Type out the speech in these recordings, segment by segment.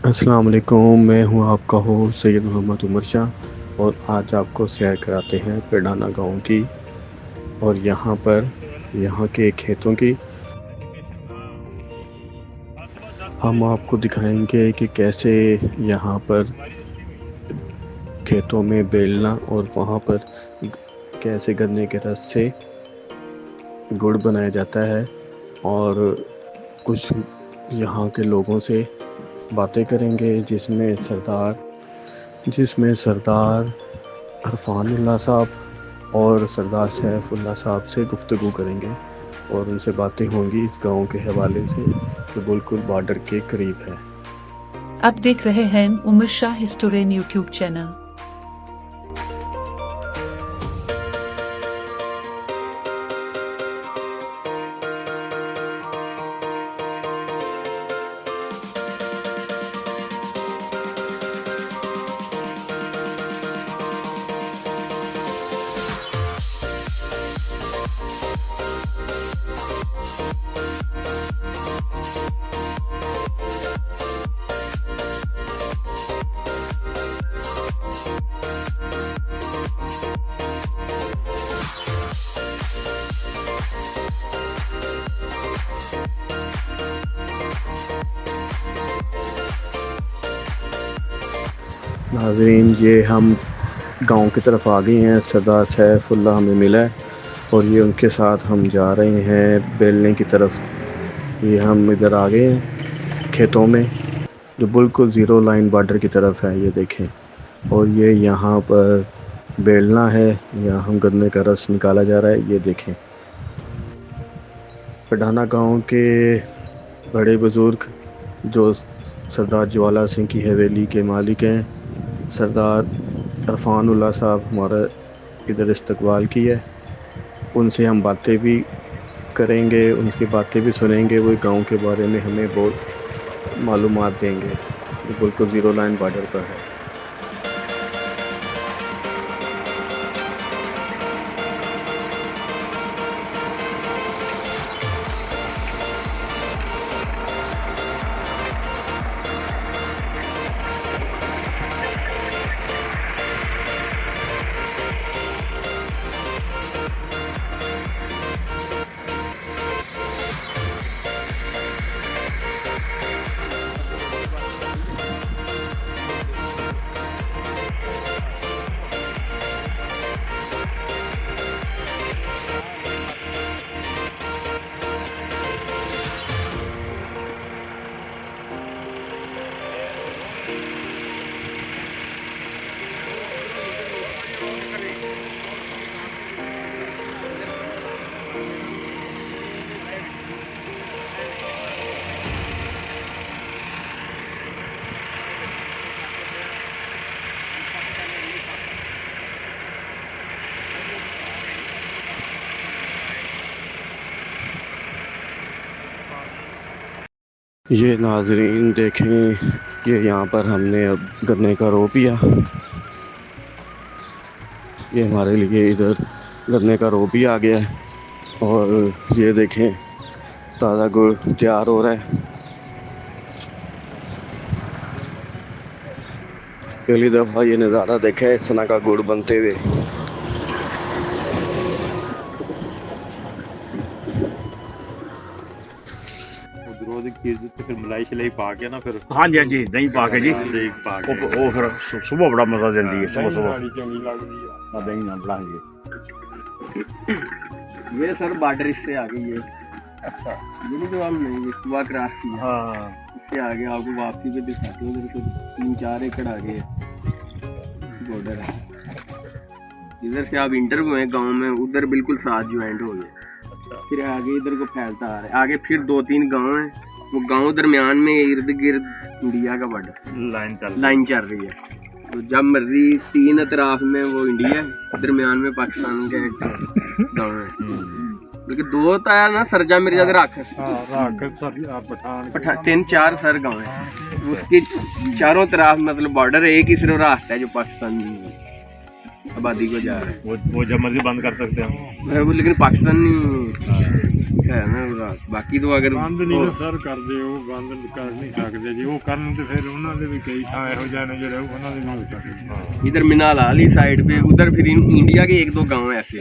अस्सलाम वालेकुम, मैं हूं आपका होस्ट सैयद मोहम्मद उमर शाह और आज आपको सैर कराते हैं पेडाना गांव की और यहाँ के खेतों की। हम आपको दिखाएंगे कि कैसे यहाँ पर खेतों में बेलना और वहाँ पर कैसे गन्ने के रस से गुड़ बनाया जाता है और कुछ यहाँ के लोगों से बातें करेंगे जिसमें सरदार अरफानुल्लाह साहब और सरदार सैफुल्लाह साहब से गुफ्तगू करेंगे और उनसे बातें होंगी इस गांव के हवाले से जो बिल्कुल बॉर्डर के करीब है। आप देख रहे हैं Umar Shah historian YouTube channel. नाज़रीन, ये हम गांव की तरफ आ गए हैं। सरदार सैफुल्लाह हमें मिला है और ये उनके साथ हम जा रहे हैं बेलने की तरफ। ये हम इधर आ गए हैं खेतों में जो बिल्कुल ज़ीरो लाइन बॉर्डर की तरफ है, ये देखें। और ये यहाँ पर बेलना है, यहाँ हम गन्ने का रस निकाला जा रहा है, ये देखें। पेडाना गांव के बड़े बुज़ुर्ग जो सरदार ज्वाला सिंह की हवेली के मालिक हैं, सरदार अरफानुल्लाह साहब हमारा इधर इस्तकबाल की है। उनसे हम बातें भी करेंगे, उनकी बातें भी सुनेंगे। वो गांव के बारे में हमें बहुत मालूमात देंगे। ये बिल्कुल ज़ीरो लाइन बॉर्डर पर है। ये नाजरीन देखें कि यहाँ पर हमने अब गन्ने का रो पिया। ये हमारे लिए इधर गन्ने का रो भी आ गया है और ये देखें ताज़ा गुड़ तैयार हो रहा है। पहली दफ़ा ये नज़ारा देखा है इस तरह का गुड़ बनते हुए। फिर मलाई शलाई पा के ना फिर हाँ जी दही पा के जी दही पा के वो फिर सुबह बड़ा मजा देती है। सुबह सुबह चंगी लगदी है। दही ना बनाएंगे। ये सर बॉर्डर इससे आगे ये अच्छा ये नहीं जो हम नहीं सुबह क्रॉस की है, हाँ इससे आगे आपको वापसी पे दिखाते हैं। उधर से 3-4 एकड़ आगे बॉर्डर है। इधर से आप इंटर हुए गांव में, उधर बिल्कुल साथ ज्वाइंट हो गए। फिर आगे इधर को फैलता आ रहा है। आगे फिर 2-3 गांव हैं, वो गांव दरमियान में इर्द गिर्द इंडिया का बॉर्डर लाइन चल रही है। तो जब मर्जी 3 अतराफ में वो इंडिया है, दरमियान में पाकिस्तान के गांव है। लेकिन 2 तो है ना, सरजा मिर्जा दे रख पठान 3-4 सर गांव है। उसकी चारों तरफ मतलब बॉर्डर है, एक ही सिर्फ रास्ता है जो पाकिस्तान में। आबादी को जा रहा है। वो जब मर्जी बंद कर सकते हैं। वो लेकिन पाकिस्तान है ना, बाकी तो अगर ਬੰਦ ਨਹੀਂ ਨਾ ਸਰ ਕਰਦੇ, ਉਹ ਬੰਦ ਕਰ ਨਹੀਂ ਸਕਦੇ ਜੀ। ਉਹ ਕਰਨ ਤੇ ਫਿਰ ਉਹਨਾਂ ਦੇ ਵੀ ਕਈ ਥਾਂ ਇਹੋ ਜਿਹੇ ਨੇ ਜਿਹੜੇ ਉਹਨਾਂ ਦੇ ਨਾਲ ਕਰਦੇ। इधर मिनाल वाली साइड पे, उधर फिर इंडिया के 1-2 गांव ऐसे,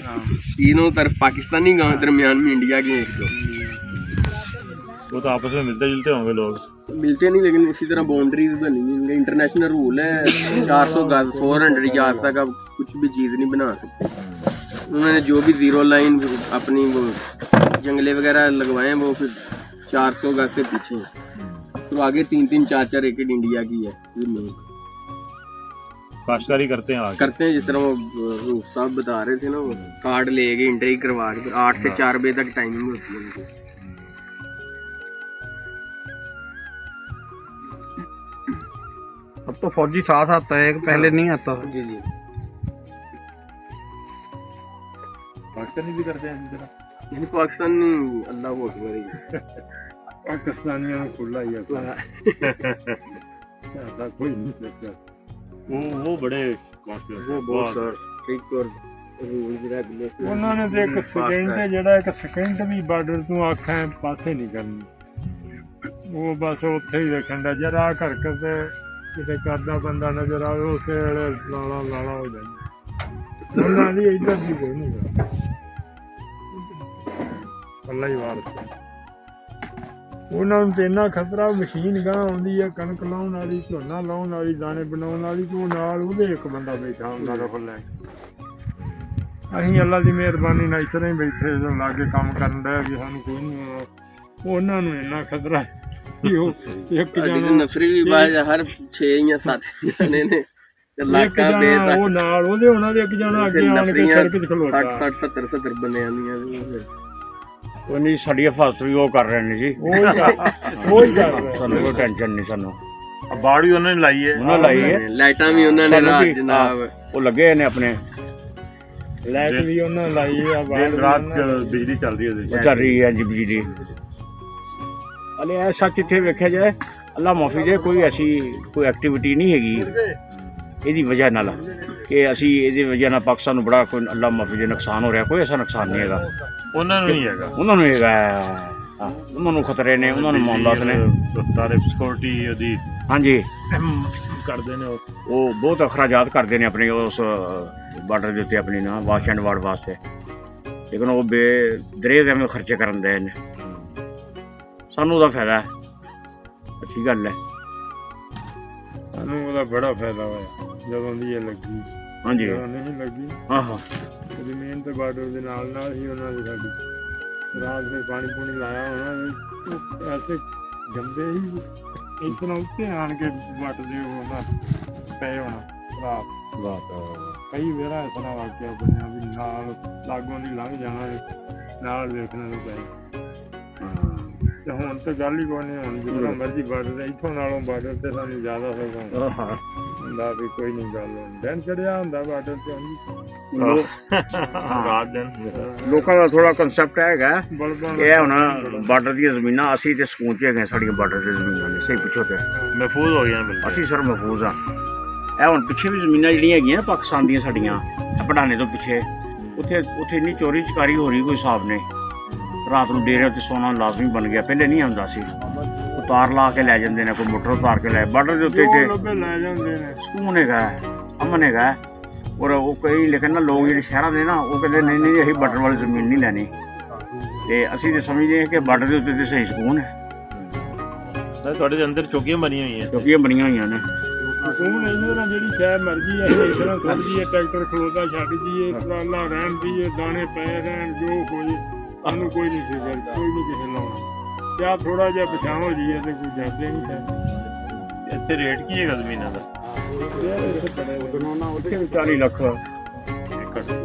तीनों तरफ पाकिस्तानी गांव, दरमियान में इंडिया के 1-2। वो तो आपस में मिलते जुलते होंगे लोग। मिलते नहीं, लेकिन इसी तरह बाउंड्रीज बनी हुई है। इंटरनेशनल रूल है 400 गज 400 यार्ड तक आप कुछ भी चीज़ नहीं बना सकते। उन्होंने जो भी जीरो लाइन अपनी वो जंगले वगैरह लगवाए हैं, वो फिर 400 गज से पीछे हैं। तो आगे 3-3 4-4 एकड़ इंडिया की है ये मेन काश्तकारी करते हैं आगे। करते हैं। जिस तरह वो रूफ साहब बता रहे थे ना, वो कार्ड ले गए, एंट्री करवा के 8 से 4 बजे तक टाइमिंग होती है उनकी। अब तो फौजी साथ आता है, पहले नहीं आता था। जी जी। काश्तकारी भी करते हैं इसी तरह। यानी पाकिस्तान में अल्लाह वो अकबर है। ਪਾਕਿਸਤਾਨੀਆਂ ਨੂੰ ਖੁੱਲਾ ਹੀ ਆ ਸਾਡਾ ਕੋਈ ਨਹੀਂ ਸਕਦਾ। वो बड़े काफी वो बहुत स्ट्रिक्ट और रूल्स रेगुलेशन। ਉਹਨਾਂ ਨੇ ਤੇ ਇੱਕ ਸਕਿੰਟ ਜਿਹੜਾ ਇੱਕ ਸਕਿੰਟ ਵੀ ਬਾਰਡਰ ਤੋਂ ਆਖਾਂ ਪਾਸੇ ਨਹੀਂ ਕਰਨੀ। ਉਹ ਬਸ ਉੱਥੇ ਹੀ ਰੱਖਣ ਦਾ, ਜਰਾ ਹਰਕਤ ਕਿਤੇ ਕਰਦਾ ਬੰਦਾ ਨਜ਼ਰ ਆਵੇ ਉਸੇ ਵੇਲੇ ਲਾਲਾ ਹੋ ਜਾਂਦਾ। ਉਹਨਾਂ ਦੀ ਇੱਧਰ ਦੀ ਕੋਈ ਨਹੀਂ ਗਾ। ਅੱਲਾ ਹੀ ਵਾਰਸ। ਉਹਨਾਂ ਨੂੰ ਤੇ ਇੰਨਾ ਖਤਰਾ, ਮਸ਼ੀਨ ਗਾਂ ਆਉਂਦੀ ਹੈ ਕਣਕ ਲਾਉਣ ਵਾਲੀ, ਝੋਨਾ ਲਾਉਣ ਵਾਲੀ, ਦਾਣੇ ਬਣਾਉਣ ਵਾਲੀ, ਤੇ ਉਹ ਨਾਲ ਉਹਦੇ ਇੱਕ ਬੰਦਾ ਬੈਠਾ ਹੁੰਦਾ ਰਫਲ ਲੈ ਕੇ। ਅਸੀਂ ਅੱਲਾ ਦੀ ਮਿਹਰਬਾਨੀ ਨਾਲ ਇਸ ਤਰ੍ਹਾਂ ਹੀ ਬੈਠੇ ਜੋ ਲਾਗੇ ਕੰਮ ਕਰਨ ਦਾ ਵੀ ਸਾਨੂੰ ਕੋਈ ਨਹੀਂ। ਉਹਨਾਂ ਨੂੰ ਇੰਨਾ ਖਤਰਾ ਕਿ ਉਹ ਇੱਕ ਜਣਾ ਨਫਰੀ ਵੀ ਬਾਜ ਹਰ 6 ਜਾਂ 7 ਜਣੇ ਨੇ ਇਲਾਕਾ ਬੇਸ ਉਹ ਨਾਲ ਉਹਦੇ ਉਹਨਾਂ ਦੇ ਇੱਕ ਜਣਾ ਅੱਗੇ ਆਣ ਕੇ ਸੜਕ ਤੇ ਖਲੋਤਾ 60 70 ਬੰਦੇ ਆਉਂਦੀਆਂ। ਉਹ ਨਹੀਂ, ਸਾਡੀ ਹਿਫਾਜ਼ਤ ਵੀ ਉਹ ਕਰ ਰਹੇ ਨੇ ਜੀ। ਉਹ ਹੀ ਕਰ ਰਿਹਾ। ਸਾਨੂੰ ਕੋਈ ਟੈਨਸ਼ਨ ਨਹੀਂ। ਸਾਨੂੰ अब बाढ़ भी उन्होंने लाई है। ਉਹਨਾਂ ਲਾਈ ਹੈ, ਲਾਈਟਾਂ ਵੀ ਉਹਨਾਂ ਨੇ ਰਾਤ ਜਨਾਬ ਉਹ ਲੱਗੇ ਨੇ ਆਪਣੇ, ਲਾਈਟ ਵੀ ਉਹਨਾਂ ਲਾਈ ਆ। दिन रात बिजली चल रही है। ਉਹ ਚੱਲ ਰਹੀ ਹੈ ਜੀ ਬਿਜਲੀ। ਅਲੇ ਇਹ ਸੱਚ ਇੱਥੇ ਵੇਖਿਆ ਜਾਏ, ਅੱਲਾ ਮਾਫੀ ਦੇ, ਕੋਈ ਐਸੀ ਕੋਈ ਐਕਟੀਵਿਟੀ ਨਹੀਂ ਹੈਗੀ ਇਹਦੀ ਵਜ੍ਹਾ ਨਾਲ ਕਿ ਅਸੀਂ ਇਹਦੀ ਵਜ੍ਹਾ ਨਾਲ ਪਾਕਿਸਤਾਨ ਨੂੰ ਬੜਾ ਕੋਈ ਅੱਲਾ ਮਾਫੀ ਦੇ ਨੁਕਸਾਨ ਹੋ ਰਿਹਾ। ਕੋਈ ਐਸਾ ਨੁਕਸਾਨ ਨਹੀਂ ਹੈਗਾ। उन्होंने नहीं हैगा। ਉਹਨਾਂ ਨੂੰ ਹੈਗਾ, ਹਾਂ, ਉਹਨਾਂ ਨੂੰ ਖਤਰੇ ਨੇ, ਉਹਨਾਂ ਨੂੰ ਮਾਮਲਾਤ ਨੇ। सारे सिक्योरिटी यदि ਹਾਂਜੀ, करते हैं ਉਹ ਬਹੁਤ ਅਖਰਾਜਾਤ ਕਰਦੇ ਨੇ ਆਪਣੇ ਉਸ ਬਾਰਡਰ ਦੇ ਉੱਤੇ ਆਪਣੀ ਨਾ ਵਾਸ਼ ਐਂਡ ਵਾਰਡ ਵਾਸਤੇ, ਲੇਕਿਨ ਉਹ ਬੇਦਰੇਜ਼ ਐਵੇਂ ਖਰਚੇ ਕਰਨ ਦੇ ਨੇ। ਸਾਨੂੰ ਉਹਦਾ ਫਾਇਦਾ ਹੈ, ਅੱਛੀ ਗੱਲ ਹੈ। ਸਾਨੂੰ ਉਹਦਾ ਬੜਾ ਫਾਇਦਾ ਹੋਇਆ ਜਦੋਂ ਦੀ ਇਹ ਲੱਗੀ। ਹਾਂਜੀ, ਜਦੋਂ ਨਹੀਂ ਲੱਗੀ, ਹਾਂ ਹਾਂ, ਜ਼ਮੀਨ ਤੇ ਬਾਰਡਰ ਦੇ ਨਾਲ ਹੀ ਉਹਨਾਂ ਦੀ ਸਾਡੀ ਰਾਤ ਦੇ ਪਾਣੀ ਪੂਣੀ ਲਾਇਆ ਹੋਣਾ। ਉਹ ਐਸੇ ਗੰਦੇ ਹੀ ਇਸ ਤਰ੍ਹਾਂ ਉੱਤੇ ਆਣ ਕੇ ਵੱਟਦੇ ਉਹਨਾਂ ਪਏ ਹੋਣਾ ਰਾਤ। ਕਈ ਵੇਰਾ ਇਸ ਤਰ੍ਹਾਂ ਵਾਕਿਆ ਬਣਿਆ ਵੀ ਨਾਲ ਲਾਗੋਂ ਦੀ ਲੰਘ ਜਾਣਾ, ਨਾਲ ਦੇਖਣ ਨੂੰ ਪਏ। ਤੇ ਹੁਣ ਤਾਂ ਗੱਲ ਹੀ ਕੋਈ ਨਹੀਂ। ਹੁਣ ਜਿੰਨਾ ਮਰਜ਼ੀ ਬਾਰਡਰ, ਇੱਥੋਂ ਨਾਲੋਂ ਬਾਰਡਰ ਤੇ ਸਾਨੂੰ ਜ਼ਿਆਦਾ ਹੋਗਾ ਹੁੰਦਾ ਵੀ ਕੋਈ ਨਹੀਂ ਗੱਲ। ਦਿਨ ਚੜਿਆ ਹੁੰਦਾ ਬਾਰਡਰ ਤੇ रात दिन। ਲੋਕਾਂ ਦਾ ਥੋੜਾ ਕਨਸੈਪਟ ਹੈਗਾ ਬਲਬਾਂ ਇਹ ਹੁਣ ਬਾਰਡਰ ਦੀਆਂ ਜ਼ਮੀਨਾਂ, ਅਸੀਂ ਤੇ ਸਕੂਨ 'ਚ ਹੈਗੇ, ਸਾਡੀਆਂ ਬਾਰਡਰ ਦੀਆਂ ਜ਼ਮੀਨਾਂ ਨੇ ਸਹੀ ਪਿੱਛੋਂ ਤੇ महफूज हो गया बिल्कुल। ਅਸੀਂ ਸਰ ਮਹਿਫੂਜ਼ ਆ। ਇਹ ਹੁਣ ਪਿੱਛੇ ਵੀ ਜ਼ਮੀਨਾਂ ਜਿਹੜੀਆਂ ਹੈਗੀਆਂ ਪਾਕਿਸਤਾਨ ਦੀਆਂ ਸਾਡੀਆਂ, ਪੜਾਣੇ ਤੋਂ ਪਿੱਛੇ, ਉੱਥੇ ਇੰਨੀ ਚੋਰੀ ਚਕਾਰੀ ਹੋ ਰਹੀ ਕੋਈ ਹਿਸਾਬ ਨਹੀਂ। ਰਾਤ ਨੂੰ ਡੇਰੇ ਉੱਤੇ ਸੋਨਾ ਲਾਜ਼ਮੀ ਬਣ ਗਿਆ, ਪਹਿਲੇ ਨਹੀਂ ਆਉਂਦਾ ਸੀ। ਉਤਾਰ ਲਾ ਕੇ ਲੈ ਜਾਂਦੇ ਨੇ, ਕੋਈ ਮੋਟਰ ਉਤਾਰ ਕੇ ਲੈ। ਬਾਰਡਰ ਦੇ ਉੱਤੇ ਲੱਭੇ ਲੈ ਜਾਂਦੇ ਨੇ। ਸਕੂਨ ਹੈਗਾ, ਅਮਨ ਹੈਗਾ। ਔਰ ਉਹ ਕਈ ਲੇਕਿਨ ਨਾ ਲੋਕ ਜਿਹੜੇ ਸ਼ਹਿਰਾਂ ਦੇ ਨਾ, ਉਹ ਕਹਿੰਦੇ ਨਹੀਂ ਨਹੀਂ ਅਸੀਂ ਬਾਰਡਰ ਵਾਲੀ ਜ਼ਮੀਨ ਨਹੀਂ ਲੈਣੀ, ਤੇ ਅਸੀਂ ਤਾਂ ਸਮਝਦੇ ਹਾਂ ਕਿ ਬਾਰਡਰ ਦੇ ਉੱਤੇ ਤੇ ਸਹੀ ਸਕੂਨ ਹੈ, ਤੁਹਾਡੇ ਅੰਦਰ ਚੌਕੀਆਂ ਬਣੀਆਂ ਹੋਈਆਂ। ਚੌਕੀਆਂ ਬਣੀਆਂ ਹੋਈਆਂ ਨੇ। ਸਕੂਨ ਇਹਦੇ ਨਾਲ ਜਿਹੜੀ ਸ਼ਾਇਦ ਮਰਜ਼ੀ ਹੈ ਇਸ ਤਰ੍ਹਾਂ ਖੁੱਲ ਜੀਏ, ਟਰੈਕਟਰ ਖਲੋਤਾ ਛੱਡ ਜੀਏ, ਟਰਾਲਾ ਰਹਿਣ ਦੀਏ, ਦਾਣੇ ਪਏ ਰਹਿਣ, ਜੋ ਹੋਏ ਸਾਨੂੰ ਕੋਈ ਨਹੀਂ ਫਿਕਰ, ਕੋਈ ਨਹੀਂ ਕਿਸੇ ਲਾਉਣਾ। ਕਿਆ ਥੋੜਾ ਜਿਹਾ ਬਚਾਅ ਹੋ ਜੀਏ ਤੇ ਕੋਈ ਜਾਂਦੇ ਨਹੀਂ ਹੈ। ਇੱਥੇ ਰੇਟ ਕੀ ਹੈਗਾ ਜ਼ਮੀਨਾਂ ਦਾ? ਉੱਥੇ ਵੀ 40 ਲੱਖ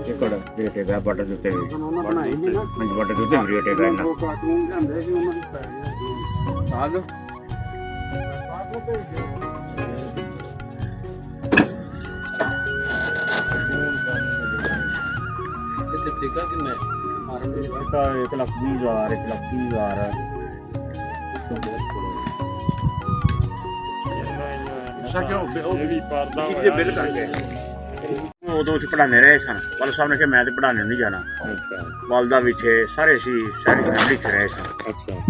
ਏਕੜ ਰੇਟ ਹੈਗਾ ਬਾਰਡਰ ਦੇ ਉੱਤੇ। ਹਾਂਜੀ, ਬਾਰਡਰ ਦੇ ਉੱਤੇ ਵੀ ਰੇਟ ਹੈਗਾ ਇੰਨਾ। ਸਾਗ ਤਾਂ 1,20,000 1,30,000 ਇਹ ਵੀ ਪਰਦਾ ਹੋਇਆ। ਉਦੋਂ ਉੱਥੇ ਪੜ੍ਹਾਉਂਦੇ ਰਹੇ ਸਨ। ਵਾਲਾ ਸਾਹਿਬ ਨੇ ਕਿਹਾ ਮੈਂ ਤੇ ਪੜ੍ਹਾਉਣੇ ਨਹੀਂ ਜਾਣਾ। ਵਾਲਦਾ ਵੀ ਇੱਥੇ ਸਾਰੇ ਅਸੀਂ ਸਾਰੀ ਫੈਮਿਲੀ ਇੱਥੇ ਰਹੇ ਸਨ।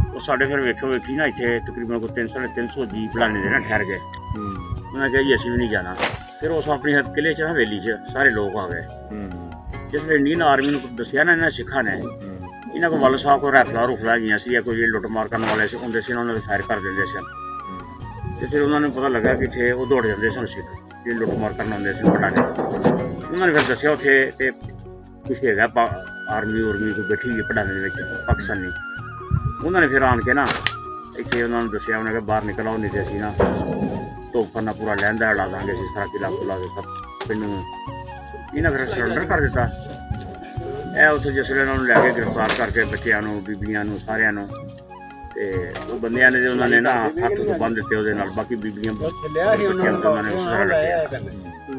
ਉਹ ਸਾਡੇ ਫਿਰ ਵੇਖੋ ਵੇਖੀ ਨਾ ਇੱਥੇ ਤਕਰੀਬਨ ਕੋਈ 300 ਜੀ ਪੜ੍ਹਾਉਂਦੇ ਦੇ ਨਾ ਠਹਿਰ ਗਏ। ਉਹਨਾਂ ਕਿਹਾ ਜੀ ਅਸੀਂ ਵੀ ਨਹੀਂ ਜਾਣਾ। ਫਿਰ ਉਸ ਆਪਣੀ ਕਿਲੇ 'ਚ ਹਵੇਲੀ 'ਚ ਸਾਰੇ ਲੋਕ ਆ ਗਏ। ਜਿਸ ਵੇਲੇ ਇੰਡੀਅਨ ਆਰਮੀ ਨੂੰ ਦੱਸਿਆ ਨਾ ਇਹਨਾਂ ਸਿੱਖਾਂ ਨੇ, ਇਹਨਾਂ ਕੋਲ ਵਾਲਾ ਸਾਹਿਬ ਕੋਲ ਰੈਫਲਾਂ ਰੁਫਲਾਂ ਹੈਗੀਆਂ ਸੀ ਜਾਂ ਕੋਈ ਜਿਹੜੇ ਲੁੱਟ ਮਾਰ ਕਰਨ ਵਾਲੇ ਸੀ ਹੁੰਦੇ ਸੀ, ਉਹਨਾਂ ਦੇ ਫਾਇਰ ਕਰ ਦਿੰਦੇ ਸਨ। ਅਤੇ ਫਿਰ ਉਹਨਾਂ ਨੂੰ ਪਤਾ ਲੱਗਾ ਕਿ ਇੱਥੇ ਉਹ ਦੌੜ ਜਾਂਦੇ ਸਨ ਸਿੱਖ ਜਿਹੜੇ ਲੁੱਟ ਮਾਰ ਕਰਨ ਆਉਂਦੇ ਸੀ ਪਟਾਕੇ। ਉਹਨਾਂ ਨੇ ਫਿਰ ਦੱਸਿਆ ਉੱਥੇ ਤੇ ਕੁਛ ਹੈਗਾ ਆਰਮੀ ਉਰਮੀ ਕੋਈ ਬੈਠੀ ਹੈ ਪਟਾਕੇ ਦੇ ਵਿੱਚ ਪਾਕਿਸਤਾਨੀ। ਉਹਨਾਂ ਨੇ ਫਿਰ ਆਣ ਕੇ ਨਾ ਇੱਥੇ ਉਹਨਾਂ ਨੂੰ ਦੱਸਿਆ, ਉਹਨਾਂ ਨੇ ਬਾਹਰ ਨਿਕਲ ਆਓ, ਨਹੀਂ ਤੇ ਅਸੀਂ ਨਾ ਤੋਪਖਾਨਾ ਪੂਰਾ ਲਹਿੰਦਾ ਉਡਾ ਦਾਂਗੇ, ਅਸੀਂ ਸਾਰਾ ਕਿਲਾ ਖੁਲਾ ਕੇ ਸਭ ਪਿੰਡ ਨੂੰ। ਇਹਨਾਂ ਫਿਰ ਸਰੈਂਡਰ ਕਰ ਦਿੱਤਾ। ਇਹ ਉੱਥੇ ਜਿਸ ਵੇਲੇ ਉਹਨਾਂ ਨੂੰ ਲੈ ਕੇ ਗ੍ਰਿਫਤਾਰ ਕਰਕੇ ਬੱਚਿਆਂ ਨੂੰ, ਬੀਬੀਆਂ ਨੂੰ, ਸਾਰਿਆਂ ਨੂੰ, ਤੇ ਉਹ ਬੰਦਿਆਂ ਨੇ ਉਹਨਾਂ ਨੇ ਨਾ ਹੱਥ ਤੋਂ ਬੰਨ੍ਹ ਦਿੱਤੇ ਉਹਦੇ ਨਾਲ। ਬਾਕੀ ਬੀਬੀਆਂ ਬੱਚਿਆਂ ਨੂੰ ਉਹਨਾਂ ਨੇ ਉਸ ਤਰ੍ਹਾਂ ਰੱਖਿਆ।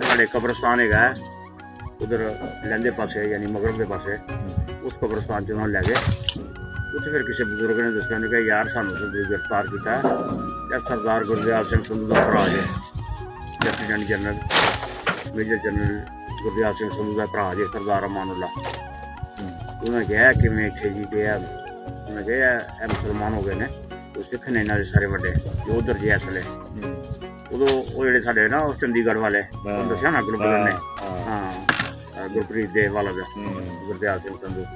ਸਾਡੇ ਕਬਰਸਤਾਨ ਹੈਗਾ ਉਧਰ ਲਹਿੰਦੇ ਪਾਸੇ ਯਾਨੀ ਮਗਰਬ ਦੇ ਪਾਸੇ, ਉਸ ਕਬਰਸਤਾਨ 'ਚ ਉਹਨਾਂ ਨੂੰ ਲੈ ਗਏ। ਉੱਥੇ ਫਿਰ ਕਿਸੇ ਬਜ਼ੁਰਗ ਨੇ ਦੱਸਿਆ, ਉਹਨੇ ਕਿਹਾ ਯਾਰ ਸਾਨੂੰ ਤੁਸੀਂ ਗ੍ਰਿਫਤਾਰ ਕੀਤਾ ਜਾਂ ਸਰਦਾਰ ਗੁਰਦਿਆਲ ਸਿੰਘ ਸੰਧੂ ਦਾ ਭਰਾ ਜੇ, lieutenant general major general Gurdial Singh Sandhu ਦਾ ਭਰਾ ਜੇ ਸਰਦਾਰ ਅਮਾਨੁੱਲਾ। ਉਹਨਾਂ ਨੇ ਕਿਹਾ ਕਿਵੇਂ ਇੱਥੇ ਜੀ ਕਿਹਾ, ਉਹਨੇ ਕਿਹਾ ਇਹ ਮੁਸਲਮਾਨ ਹੋ ਗਏ ਨੇ, ਉਹ ਸਿੱਖ ਨੇ ਇਹਨਾਂ ਦੇ ਸਾਰੇ ਵੱਡੇ ਜੋ ਉਧਰ ਜੀ ਇਸ ਵੇਲੇ। ਉਦੋਂ ਉਹ ਜਿਹੜੇ ਸਾਡੇ ਨਾ ਉਹ ਚੰਡੀਗੜ੍ਹ ਵਾਲੇ ਉਹਨੂੰ ਦੱਸਿਆ ਨਾ ਗੁਰਬਚਨ ਨੇ, ਹਾਂ ਗੁਰਪ੍ਰੀਤ ਦੇ ਵਾਲਾ ਦਾ ਗੁਰਦਿਆਲ ਸਿੰਘ ਸੰਧੂ,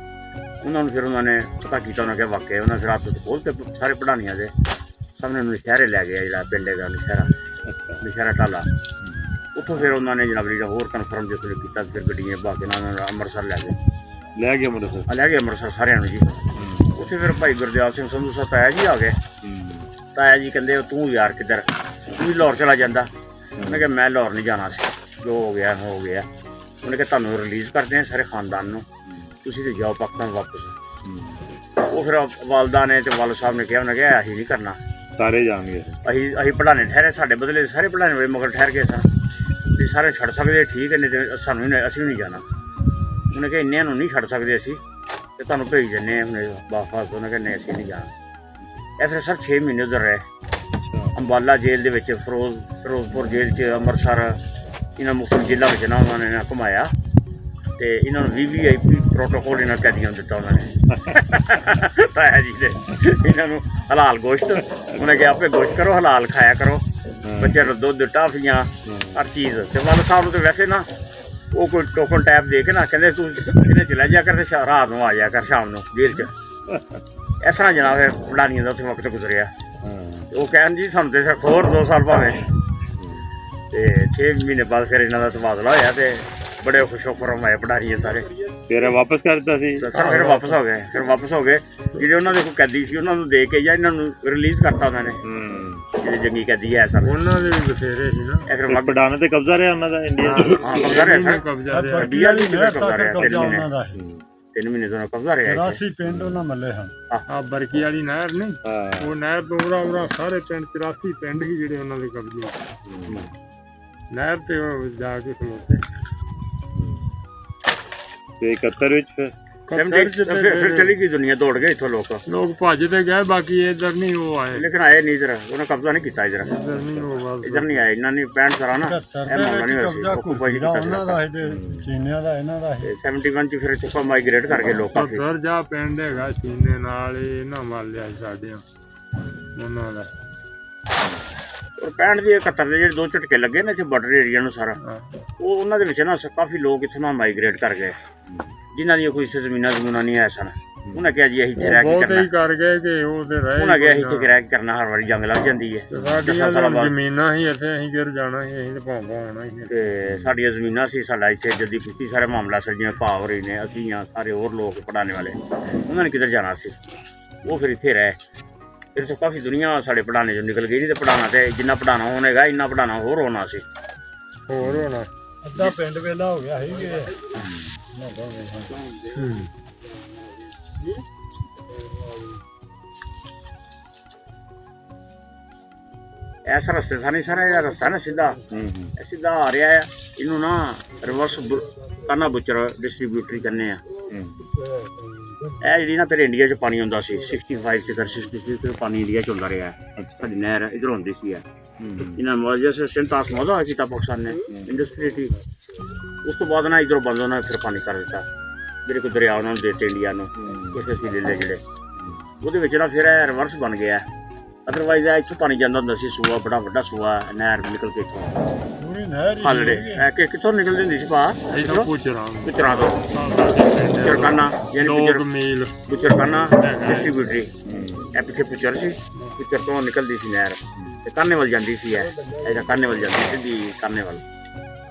ਉਹਨਾਂ ਨੂੰ ਫਿਰ ਉਹਨਾਂ ਨੇ ਪਤਾ ਕੀਤਾ। ਉਹਨਾਂ ਕਿਹਾ ਵਾਕਿਆ। ਉਹਨਾਂ ਫਿਰ ਹੱਥ ਖੋਲ ਕੇ ਸਾਰੇ ਪੜ੍ਹਾਣੀਆਂ ਦੇ ਸਾਹਮਣੇ ਨਸ਼ਹਿਰੇ ਲੈ ਗਿਆ, ਜਿਹੜਾ ਪਿੰਡ ਹੈਗਾ ਨਸ਼ਹਿਰਾ ਟਾਲਾ। ਉੱਥੋਂ ਫਿਰ ਉਹਨਾਂ ਨੇ ਜਨਾਬ ਜਿਹੜਾ ਹੋਰ ਕਨਫਰਮ ਜਿਸ ਵੇਲੇ ਕੀਤਾ, ਫਿਰ ਗੱਡੀਆਂ ਪਾ ਕੇ ਨਾਲ ਅੰਮ੍ਰਿਤਸਰ ਲੈ ਗਏ ਅੰਮ੍ਰਿਤਸਰ ਸਾਰਿਆਂ ਨੂੰ ਜੀ। ਉੱਥੇ ਫਿਰ ਭਾਈ ਗੁਰਦਿਆਲ ਸਿੰਘ ਸੰਧੂ ਸਾਹਿਬ ਤਾਇਆ ਜੀ ਆ ਗਏ। ਤਾਇਆ ਜੀ ਕਹਿੰਦੇ ਤੂੰ ਯਾਰ ਕਿੱਧਰ, ਤੂੰ ਵੀ ਲਾਹੌਰ ਚਲਾ ਜਾਂਦਾ। ਉਹਨੇ ਕਿਹਾ ਮੈਂ ਲਾਹੌਰ ਨਹੀਂ ਜਾਣਾ ਸੀ, ਜੋ ਹੋ ਗਿਆ ਹੋ ਗਿਆ। ਉਹਨੇ ਕਿਹਾ ਤੁਹਾਨੂੰ ਰਿਲੀਜ਼ ਕਰਦੇ ਹਾਂ ਸਾਰੇ ਖਾਨਦਾਨ ਨੂੰ, ਤੁਸੀਂ ਤੇ ਜਾਓ ਪਾਕਿਸਤਾਨ ਵਾਪਸ। ਉਹ ਫਿਰ ਵਾਲਦਾ ਨੇ ਤੇ ਵਾਲ ਸਾਹਿਬ ਨੇ ਕਿਹਾ, ਉਹਨੇ ਕਿਹਾ ਅਸੀਂ ਨਹੀਂ ਕਰਨਾ, ਸਾਰੇ ਜਾਣਗੇ, ਅਸੀਂ ਪੜ੍ਹਾਣੇ ਠਹਿਰੇ, ਸਾਡੇ ਬਦਲੇ ਸਾਰੇ ਪੜ੍ਹਾਣੇ ਵਾਲੇ ਮਗਰ ਠਹਿਰ ਗਏ ਸਨ ਵੀ ਸਾਰੇ ਛੱਡ ਸਕਦੇ ਠੀਕ ਹੈ, ਨਹੀਂ ਤੇ ਸਾਨੂੰ ਅਸੀਂ ਵੀ ਨਹੀਂ ਜਾਣਾ। ਉਹਨੇ ਕਿਹਾ ਇੰਨਿਆਂ ਨੂੰ ਨਹੀਂ ਛੱਡ ਸਕਦੇ ਅਸੀਂ, ਤੇ ਤੁਹਾਨੂੰ ਭੇਜ ਦਿੰਦੇ ਹਾਂ ਹੁਣ ਵਾਪਸ। ਉਹਨੇ ਕਿਹਾ ਨਹੀਂ ਅਸੀਂ ਨਹੀਂ ਜਾਣਾ। ਇਹ ਫਿਰ ਸਰ 6 ਮਹੀਨੇ ਉੱਧਰ ਰਹੇ, ਅੰਬਾਲਾ ਜੇਲ੍ਹ ਦੇ ਵਿੱਚ, ਫਿਰੋਜ਼ਪੁਰ ਜੇਲ੍ਹ 'ਚ, ਅੰਮ੍ਰਿਤਸਰ, ਇਹਨਾਂ ਮੁਖਤਲਿਫ ਜੇਲ੍ਹਾਂ ਵਿੱਚ ਨਾ ਉਹਨਾਂ ਨੇ ਘੁਮਾਇਆ। ਤੇ ਇਹਨਾਂ ਨੂੰ VVIP ਪ੍ਰੋਟੋਕੋਲ ਇਹਨਾਂ ਕੈਦੀਆਂ ਨੂੰ ਦਿੱਤਾ ਉਹਨਾਂ ਨੇ ਤਾਇਆ ਜੀ ਦੇ। ਇਹਨਾਂ ਨੂੰ ਹਲਾਲ ਗੋਸ਼ਤ, ਉਹਨੇ ਕਿਹਾ ਆਪੇ ਗੋਸ਼ਤ ਕਰੋ, ਹਲਾਲ ਖਾਇਆ ਕਰੋ, ਬੱਚਿਆਂ ਨੂੰ ਦੁੱਧ ਟਾਫੀਆਂ ਹਰ ਚੀਜ਼। ਤੇ ਵਾਲਾ ਸਾਹਿਬ ਨੂੰ ਤਾਂ ਵੈਸੇ ਨਾ ਉਹ ਕੋਈ ਟੋਕਨ ਟੈਪ ਦੇ ਕੇ ਨਾ ਕਹਿੰਦੇ ਤੂੰ ਇਹਨੇ ਚਲਾ ਜਾ ਕਰ ਤੇ ਰਾਤ ਨੂੰ ਆ ਜਾ ਕਰ ਸ਼ਾਮ ਨੂੰ ਜੇਲ੍ਹ 'ਚ। ਇਸ ਤਰ੍ਹਾਂ ਜਨਾਬ ਫਿਰ ਪੜ੍ਹਾਣੀਆਂ ਦਾ ਉੱਥੇ ਵਕਤ ਗੁਜ਼ਰਿਆ। ਉਹ ਕਹਿਣ ਜੀ ਸਾਨੂੰ ਤੇ ਹੋਰ 2 ਸਾਲ ਭਾਵੇਂ। ਤੇ 6 ਮਹੀਨੇ ਬਾਅਦ ਫਿਰ ਇਹਨਾਂ ਦਾ ਤਬਾਦਲਾ ਹੋਇਆ ਤੇ ਬੜੇ ਖੁਸ਼ੋਖਰਮ ਆਏ ਪੜ੍ਹਾਰੀਏ ਸਾਰੇ। ਫਿਰ ਵਾਪਸ ਕਰ ਦਿੱਤਾ ਸੀ ਸਰ। ਫਿਰ ਵਾਪਸ ਹੋ ਗਏ ਜਿਹੜੇ ਉਹਨਾਂ ਦੇ ਕੋਈ ਕੈਦੀ ਸੀ ਉਹਨਾਂ ਨੂੰ ਦੇ ਕੇ ਜਾਂ ਇਹਨਾਂ ਨੂੰ ਰਿਲੀਜ਼ ਕਰਤਾ ਉਹਨਾਂ ਨੇ, ਜਿਹੜੇ ਜੰਗੀ ਕੈਦੀ ਹੈ ਸਰ। ਉਹਨਾਂ ਦੇ ਵੀ ਬਥੇਰੇ ਸੀ ਨਾ। ਇਹ ਫਿਰ ਪਟਾਨੇ ਤੇ ਕਬਜ਼ਾ ਰਿਹਾ ਉਹਨਾਂ ਦਾ ਇੰਡੀਆ ਹਾਂ ਕਬਜ਼ਾ ਰਿਹਾ ਸਰ, ਕਬਜ਼ਾ ਰਿਹਾ। ਇੰਡੀਆ ਵੀ ਕਬਜ਼ਾ ਰਿਹਾ 3 ਮਹੀਨੇ। ਉਹਨਾਂ ਦਾ 3 ਮਹੀਨੇ ਤੋਂ ਕਬਜ਼ਾ ਰਿਹਾ। 84 ਪਿੰਡ ਉਹਨਾਂ ਮੱਲੇ ਹਨ। ਆ ਬਰਕੀ ਵਾਲੀ ਨਹਿਰ ਨਹੀਂ, ਉਹ ਨਹਿਰ ਤੋਂ ਉਰਾ ਸਾਰੇ ਪਿੰਡ 84 ਪਿੰਡ ਹੀ ਜਿਹੜੇ ਉਹਨਾਂ ਦੇ ਕਬਜ਼ੇ। ਨਹਿਰ ਤੇ ਉਹ ਜਾ ਕੇ ਖਲੋਤੇ। ਤੇ 71 ਵਿੱਚ ਫਿਰ ਚਲੀ ਗਈ ਦੁਨੀਆ, ਦੌੜ ਗਏ ਇੱਥੋਂ ਲੋਕ ਭੱਜਦੇ ਗਏ। ਬਾਕੀ ਇੱਧਰ ਨਹੀਂ ਉਹ ਆਏ, ਲੇਕਿਨ ਆਏ ਨਹੀਂ ਇੱਧਰ, ਉਹਨੇ ਕਬਜ਼ਾ ਨਹੀਂ ਕੀਤਾ ਇੱਧਰ ਨਹੀਂ ਉਹ ਇੱਧਰ ਨਹੀਂ ਆਏ। ਇਹਨਾਂ ਨੇ 65 ਸਾਲਾਂ ਨਾ ਇਹ ਮਾਮਲਾ ਨਹੀਂ ਹੋਇਆ ਸੀ, ਓਕੂਪਾਈ ਕੀਤਾ ਸੀ। ਚੀਨੀਆਂ ਦਾ ਇਹਨਾਂ ਦਾ 71 ਚ ਫਿਰ ਚੁੱਕਾ ਮਾਈਗ੍ਰੇਟ ਕਰਕੇ ਲੋਕ ਆ ਸਰ ਜਾ ਪਿੰਡ ਹੈਗਾ ਚੀਨੇ ਨਾਲ ਇਹਨਾਂ ਮੰਨ ਲਿਆ ਸਾਡਿਆਂ ਉਹਨਾਂ ਦਾ। ਔਰ 65 ਦੀ 71 ਦੇ ਜਿਹੜੇ 2 ਝਟਕੇ ਲੱਗੇ ਨਾ ਇੱਥੇ ਬਾਰਡਰ ਏਰੀਆ ਨੂੰ ਸਾਰਾ, ਉਹ ਉਹਨਾਂ ਦੇ ਵਿੱਚ ਨਾ ਕਾਫੀ ਲੋਕ ਇੱਥੋਂ ਨਾਲ ਮਾਈਗ੍ਰੇਟ ਕਰ ਗਏ ਜਿਨ੍ਹਾਂ ਦੀਆਂ ਕੋਈ ਜ਼ਮੀਨਾਂ ਨਹੀਂ ਹੈ ਸਨ। ਉਹਨਾਂ ਕਿਹਾ ਜੀ ਅਸੀਂ ਇੱਥੇ ਰਹਿ ਕੇ ਕਰਨਾ, ਕਰ ਗਏ ਕਿ ਉਹ ਤੇ ਰਹਿ। ਉਹਨਾਂ ਕਿਹਾ ਅਸੀਂ ਇੱਥੇ ਰਹਿ ਕੇ ਕਰਨਾ, ਹਰ ਵਾਰੀ ਜੰਗ ਲੱਗ ਜਾਂਦੀ ਹੈ। ਸਾਡੀਆਂ ਜ਼ਮੀਨਾਂ ਹੀ ਇੱਥੇ ਅਸੀਂ ਗਿਰ ਜਾਣਾ ਸੀ, ਅਸੀਂ ਤੇ ਭਾਵੇਂ ਆਉਣਾ ਸੀ। ਤੇ ਸਾਡੀਆਂ ਜ਼ਮੀਨਾਂ ਸੀ, ਸਾਡਾ ਇੱਥੇ ਜੱਦੀ ਪੁੱਤੀ ਸਾਰੇ ਮਾਮਲਾ ਸੀ, ਜਿਵੇਂ ਭਾਵਰੀ ਨੇ ਅਸੀਂ ਆ ਸਾਰੇ ਹੋਰ ਲੋਕ ਪੜ੍ਹਾਣੇ ਵਾਲੇ, ਉਹਨਾਂ ਨੇ ਕਿੱਧਰ ਜਾਣਾ ਸੀ, ਉਹ ਫਿਰ ਇੱਥੇ ਰਹੇ। ਫਿਰ ਤੋਂ ਕਾਫੀ ਦੁਨੀਆ ਸਾਡੇ ਪੜ੍ਹਾਣੇ 'ਚੋਂ ਨਿਕਲ ਗਈ। ਨਹੀਂ ਤੇ ਪੜ੍ਹਾਉਣਾ ਤੇ ਜਿੰਨਾ ਪੜ੍ਹਾਉਣਾ ਹੋਣੇਗਾ ਇੰਨਾ ਪੜ੍ਹਾਉਣਾ ਹੋਰ ਹੋਣਾ ਸੀ, ਹੋਰ ਹੋਣਾ। ਅੱਧਾ ਪਿੰਡ ਵੇਲਾ ਹੋ ਗਿਆ ਸੀ। ਐਸਾ ਰਸਤੇ ਥਾ ਨਹੀਂ ਸਰ, ਇਹ ਰਸਤਾ ਨਾ ਸਿੱਧਾ ਸਿੱਧਾ ਆ ਰਿਹਾ ਹੈ। ਇਹਨੂੰ ਨਾ ਰਿਵਰਸ ਕਾਨਾ ਬੁੱਚਰ ਡਿਸਟਰੀਬਿਊਟਰੀ ਕਰਨੇ ਆ। ਇਹ ਜਿਹੜੀ ਨਾ ਫਿਰ ਇੰਡੀਆ 'ਚ ਪਾਣੀ ਹੁੰਦਾ ਸੀ 65 ਤੇ 66 ਤੇ ਪਾਣੀ ਇੰਡੀਆ 'ਚ ਹੁੰਦਾ ਰਿਹਾ। ਸਾਡੀ ਨਹਿਰ ਇੱਧਰ ਹੁੰਦੀ ਸੀ। ਇਹਨਾਂ ਨੂੰ ਵਜ੍ਹਾ ਸੇ ਸਿੰਤਾਸ ਮਜ਼ਾ ਕੀਤਾ ਪਾਕਿਸਤਾਨ ਨੇ ਇੰਡਸਟਰੀ ਉਸ ਤੋਂ ਬਾਅਦ ਨਾ ਇੱਧਰੋਂ ਬੰਦ ਉਹਨਾਂ ਨੇ ਫਿਰ ਪਾਣੀ ਕਰ ਦਿੱਤਾ, ਜਿਹੜੇ ਕੋਈ ਦਰਿਆ ਉਹਨਾਂ ਨੂੰ ਦੇ ਦਿੱਤੇ ਇੰਡੀਆ ਨੂੰ, ਕੁਛ ਅਸੀਂ ਲੈ ਲਏ ਜਿਹੜੇ ਉਹਦੇ ਵਿੱਚ ਨਾ ਫਿਰ ਇਹ ਰਿਵਰਸ ਬਣ ਗਿਆ। ਅਦਰਵਾਈਜ਼ ਇੱਥੋਂ ਪਾਣੀ ਜਾਂਦਾ ਹੁੰਦਾ ਸੀ, ਸੂਆ ਬੜਾ ਵੱਡਾ ਸੂਆ ਨਹਿਰ ਨਿਕਲ ਕੇ ਇੱਥੋਂ ਪੂਰੀ ਨਹਿਰ ਹਾਲੜੇ ਕਿ ਕਿੱਥੋਂ ਨਿਕਲਦੀ ਹੁੰਦੀ ਸੀ ਭਾ ਇਹਦਾ ਪੁੱਛਰਾਂ ਪੁੱਚਰਾਂ ਤੋਂ ਪੁੱਚਰਖਾਨਾ ਯਾਨੀ 2 ਮੀਲ ਪੁੱਚਰਖਾਨਾ ਡਿਸਟ੍ਰੀਬਿਊਟਰੀ ਇਹ ਪਿੱਛੇ ਪੁੱਚਰ ਸੀ, ਪੁੱਚਰ ਤੋਂ ਨਿਕਲਦੀ ਸੀ ਨਹਿਰ ਤੇ ਕਾਨੇ ਵੱਲ ਜਾਂਦੀ ਸੀ। ਇਹਦਾ ਕਾਨੇ ਵੱਲ ਜਾਂਦੀ ਸਿੱਧੀ ਕਾਨੇ ਵੱਲ।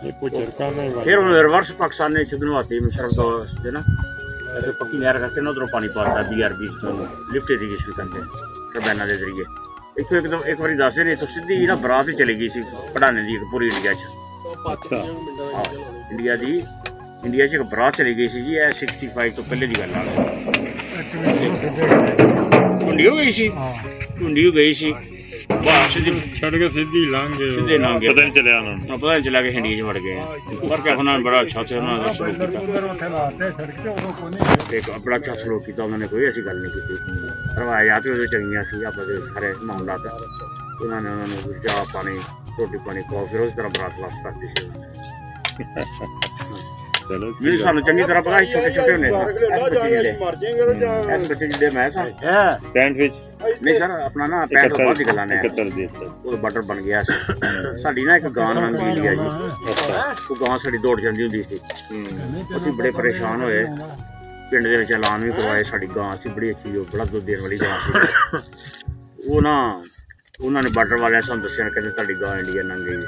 ਇਹ ਪੁੱਛਰਾਂ ਨਹੀਂ ਫਿਰ ਉਹਨੇ ਰਿਵਰਸ ਪਾਕਿਸਤਾਨ ਨੇ ਛਦਨਵਾਤੀ ਮਿਸ਼ਰਮ ਤੋਂ ਦੇ ਨਾ ऐसे पक्की नहर करके ना उधरों पानी पाता BRB लिफ्ट इरीगेशन करते टरबाइना के जरिए इतों एक बार दस दिन इतों सीधी ना बरात ही चली गई सी पढ़ाने की पूरी इंडिया हाँ इंडिया की इंडिया च एक बरात चली गई सी जी 65 तो पहले की गल ढूंढी हो गई सी ढूंढी हो गई सी ਛੱਡ ਕੇ ਸਿੱਧੀ ਲੰਘ ਗਏ सीधे ना गए ਪਤਾ ਨਹੀਂ ਚੱਲਿਆ ਉਹਨਾਂ ਨੂੰ। पता नहीं चला कि इंडिया च वड़ गए पर क्या उन्होंने बड़ा अच्छा से उन्होंने सलूक किया एक बड़ा अच्छा सलूक किया उन्होंने कोई ऐसी गल नहीं की रवायात भी चंगियां सी आपस सारे मामलात उन्होंने चाह पानी रोटी पानी खाओ फिर उस तरह बरात वापस करती सी ਚਲੋ जी सानू चंगी तरह पता छोटे छोटे होने बच्चे जिहड़े मैं सा ਪੈਂਟ ਵਿੱਚ नहीं सर अपना ना पैर तो बाद दी गल्लां ने 71 ਦੀ ਅੱਛਾ ਉਹ ਬਟਰ ਬਣ ਗਿਆ ਸੀ ਸਾਡੀ ਨਾ ਇੱਕ ਗਾਂ ਲੰਘੀ ਇੰਡੀਆ ਜੀ ਉਹ ਗਾਂ ਸਾਡੀ ਦੌੜ ਜਾਂਦੀ ਹੁੰਦੀ ਸੀ ਅਸੀਂ ਬੜੇ ਪਰੇਸ਼ਾਨ ਹੋਏ ਪਿੰਡ ਦੇ ਵਿੱਚ ਐਲਾਨ ਵੀ ਕਰਵਾਏ ਸਾਡੀ ਗਾਂ ਸੀ ਬੜੀ ਅੱਛੀ ਉਹ ਬੜਾ ਦੁੱਧ ਦੇਣ ਵਾਲੀ ਗਾਂ ਸੀ ਉਹ ਨਾ ਉਹਨਾਂ ਨੇ ਬਾਰਡਰ ਵਾਲਿਆਂ ਸਾਨੂੰ ਦੱਸਿਆ ਕਹਿੰਦੇ ਤੁਹਾਡੀ ਗਾਂ ਇੰਡੀਆ ਲੰਘ ਗਈ ਹੈ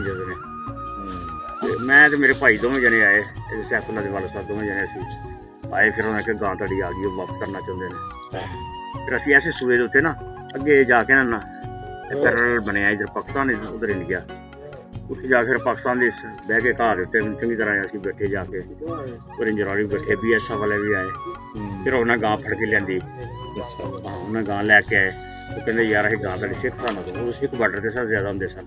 ਜਦੋਂ ਨੇ ਤੇ ਮੈਂ ਤੇ ਮੇਰੇ ਭਾਈ ਦੋਵੇਂ ਜਣੇ ਆਏ ਤੇ ਸੈਫੁੱਲਾ ਦੇ ਵਾਲਾ ਸਾਹਿਬ ਦੋਵੇਂ ਜਣੇ ਅਸੀਂ ਆਏ ਫਿਰ ਉਹਨਾਂ ਕਿ ਗਾਂ ਤੁਹਾਡੀ ਆ ਗਈ ਉਹ ਵਾਪਸ ਕਰਨਾ ਚਾਹੁੰਦੇ ਨੇ ਫਿਰ ਅਸੀਂ ਐਸੇ ਸੂਏ ਦੇ ਉੱਤੇ ਨਾ ਅੱਗੇ ਜਾ ਕੇ ਨਾ ਪੈਰਲ ਬਣਿਆ ਇੱਧਰ ਪਾਕਿਸਤਾਨ ਉਧਰ ਇੰਡੀਆ ਉੱਥੇ ਜਾ ਕੇ ਫਿਰ ਪਾਕਿਸਤਾਨ ਦੇ ਬਹਿ ਕੇ ਘਰ ਉੱਤੇ ਚੰਗੀ ਤਰ੍ਹਾਂ ਅਸੀਂ ਬੈਠੇ ਜਾ ਕੇ ਰੇਂਜਰ ਵਾਲੇ ਵੀ ਬੈਠੇ BSF ਵਾਲੇ ਵੀ ਆਏ ਫਿਰ ਉਹਨਾਂ ਗਾਂ ਫੜ ਕੇ ਲਿਆਂਦੀ ਉਹਨਾਂ ਗਾਂ ਲੈ ਕੇ ਆਏ ਉਹ ਕਹਿੰਦੇ ਯਾਰ ਇਹ ਗਾਂ ਤੁਹਾਡੀ ਸਿੱਖ ਸਾਨੂੰ ਦਿਓ ਉਹ ਸਿੱਖ ਬਾਰਡਰ ਤੇ ਸਭ ਜ਼ਿਆਦਾ ਹੁੰਦੇ ਸਨ